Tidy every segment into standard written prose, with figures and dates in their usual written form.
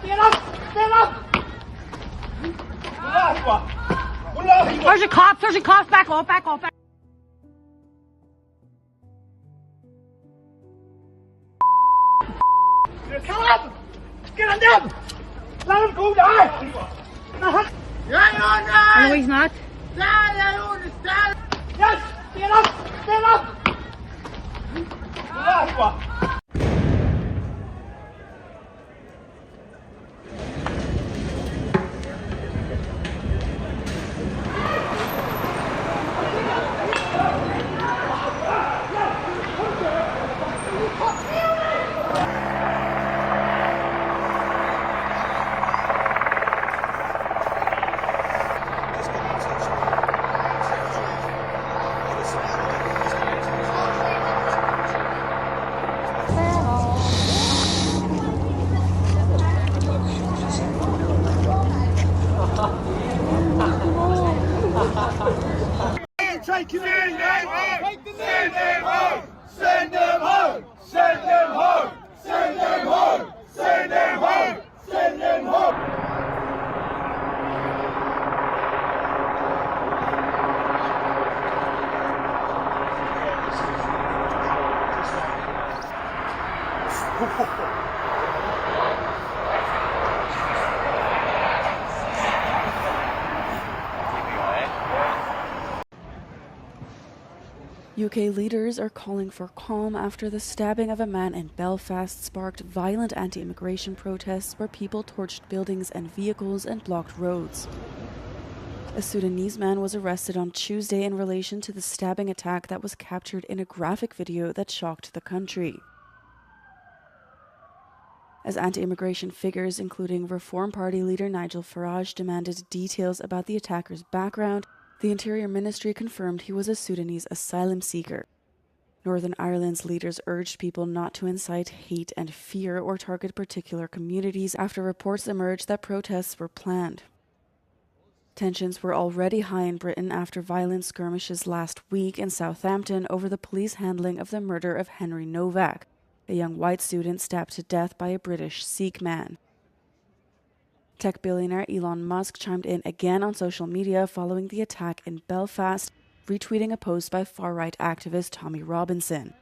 Stand up! Stand up! Where's your cops? Where's your cops? Back off, back off, back. Come on! Get on them! Let him go die! No, he's not. Yes! Stand up! Stand up! Send them home! Send them home! Send them home! Send them home! Send them home! Send them home! UK leaders are calling for calm after the stabbing of a man in Belfast sparked violent anti-immigration protests where people torched buildings and vehicles and blocked roads. A Sudanese man was arrested on Tuesday in relation to the stabbing attack that was captured in a graphic video that shocked the country. As anti-immigration figures, including Reform Party leader Nigel Farage, demanded details about the attacker's background, the Interior Ministry confirmed he was a Sudanese asylum seeker. Northern Ireland's leaders urged people not to incite hate and fear or target particular communities after reports emerged that protests were planned. Tensions were already high in Britain after violent skirmishes last week in Southampton over the police handling of the murder of Henry Novak, a young white student stabbed to death by a British Sikh man. Tech billionaire Elon Musk chimed in again on social media following the attack in Belfast, retweeting a post by far-right activist Tommy Robinson.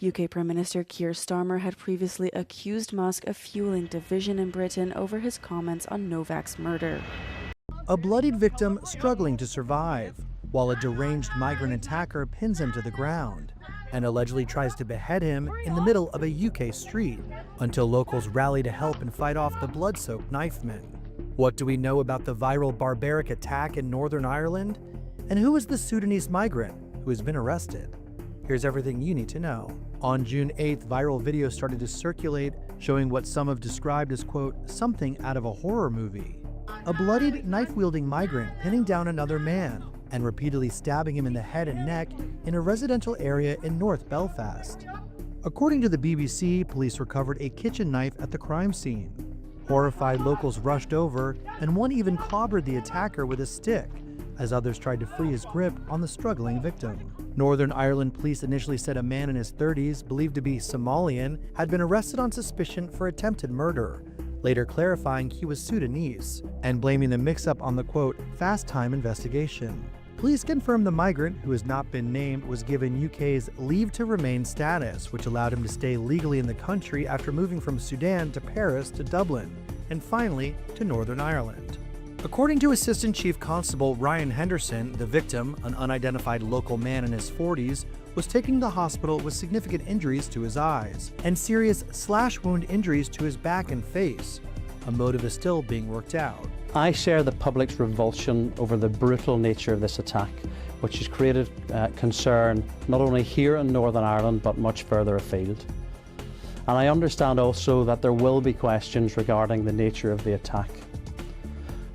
UK Prime Minister Keir Starmer had previously accused Musk of fueling division in Britain over his comments on Novak's murder. A bloodied victim struggling to survive, while a deranged migrant attacker pins him to the ground and allegedly tries to behead him in the middle of a UK street, until locals rally to help and fight off the blood-soaked knife men. What do we know about the viral barbaric attack in Northern Ireland? And who is the Sudanese migrant who has been arrested? Here's everything you need to know. On June 8th, viral videos started to circulate showing what some have described as, quote, something out of a horror movie. A bloodied, knife-wielding migrant pinning down another man and repeatedly stabbing him in the head and neck in a residential area in North Belfast. According to the BBC, police recovered a kitchen knife at the crime scene. Horrified locals rushed over, and one even clobbered the attacker with a stick, as others tried to free his grip on the struggling victim. Northern Ireland police initially said a man in his 30s, believed to be Somalian, had been arrested on suspicion for attempted murder, later clarifying he was Sudanese, and blaming the mix-up on the, quote, fast time investigation. Police confirmed the migrant, who has not been named, was given UK's leave to remain status, which allowed him to stay legally in the country after moving from Sudan to Paris to Dublin, and finally to Northern Ireland. According to Assistant Chief Constable Ryan Henderson, the victim, an unidentified local man in his 40s, was taken to the hospital with significant injuries to his eyes and serious slash wound injuries to his back and face. A motive is still being worked out. I share the public's revulsion over the brutal nature of this attack, which has created concern not only here in Northern Ireland but much further afield. And I understand also that there will be questions regarding the nature of the attack.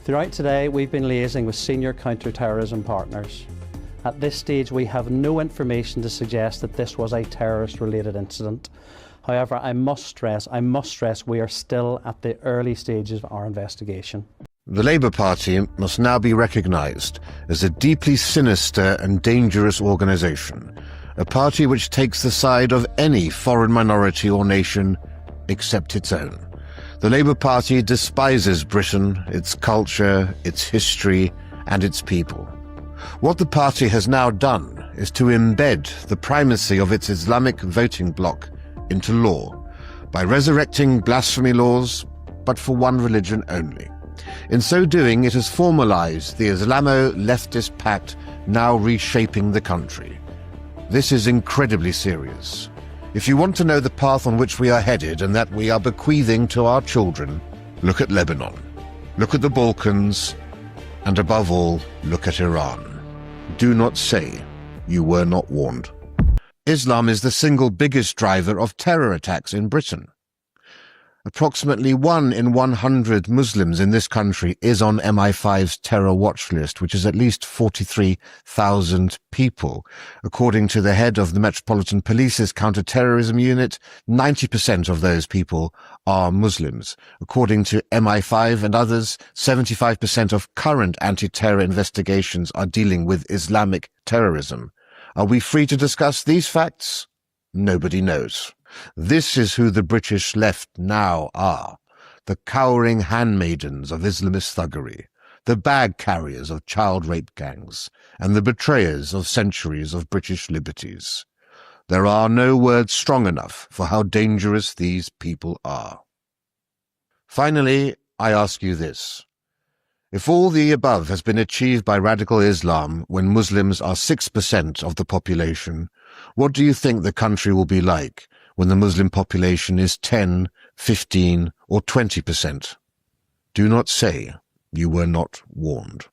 Throughout today, we've been liaising with senior counter-terrorism partners. At this stage, we have no information to suggest that this was a terrorist-related incident. However, I must stress we are still at the early stages of our investigation. The Labour Party must now be recognised as a deeply sinister and dangerous organisation, a party which takes the side of any foreign minority or nation except its own. The Labour Party despises Britain, its culture, its history, and its people. What the party has now done is to embed the primacy of its Islamic voting bloc into law by resurrecting blasphemy laws, but for one religion only. In so doing, it has formalized the Islamo-leftist pact now reshaping the country. This is incredibly serious. If you want to know the path on which we are headed and that we are bequeathing to our children, look at Lebanon, look at the Balkans, and above all, look at Iran. Do not say you were not warned. Islam is the single biggest driver of terror attacks in Britain. Approximately 1 in 100 Muslims in this country is on MI5's terror watch list, which is at least 43,000 people. According to the head of the Metropolitan Police's counter-terrorism unit, 90% of those people are Muslims. According to MI5 and others, 75% of current anti-terror investigations are dealing with Islamic terrorism. Are we free to discuss these facts? Nobody knows. This is who the British left now are, the cowering handmaidens of Islamist thuggery, the bag carriers of child rape gangs, and the betrayers of centuries of British liberties. There are no words strong enough for how dangerous these people are. Finally, I ask you this. If all the above has been achieved by radical Islam when Muslims are 6% of the population, what do you think the country will be like when the Muslim population is 10, 15, or 20%? Do not say you were not warned.